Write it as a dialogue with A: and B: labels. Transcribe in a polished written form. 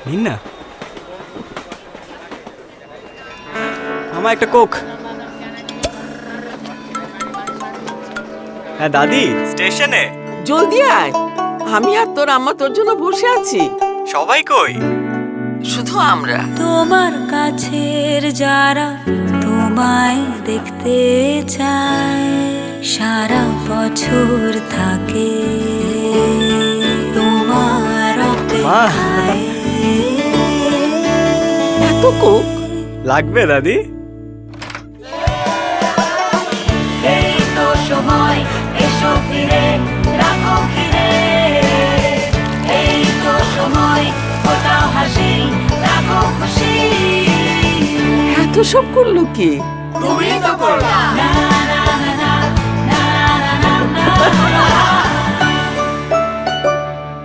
A: নিন না আমার একটা কোক। হ্যাঁ দাদি স্টেশনে।
B: জলদি আয়, আমি আর তোর আম্মা তোর জন্য বসে আছি।
A: সবাই কই?
B: শুধু আমরা।
C: তোমার কাছের যারা তোমায় দেখতে চায়, সারা বছর থাকে তোমার অপেক্ষায়।
B: এত কোক
A: লাগবে দাদি?
C: এই তো সময়, এসো ফিরে, রাখো ঘিরে। এই তো সময়, ফোটাও হাসি, রাখো খুশি।
B: এত সব করলো কি?
C: তুমি তো করলা না।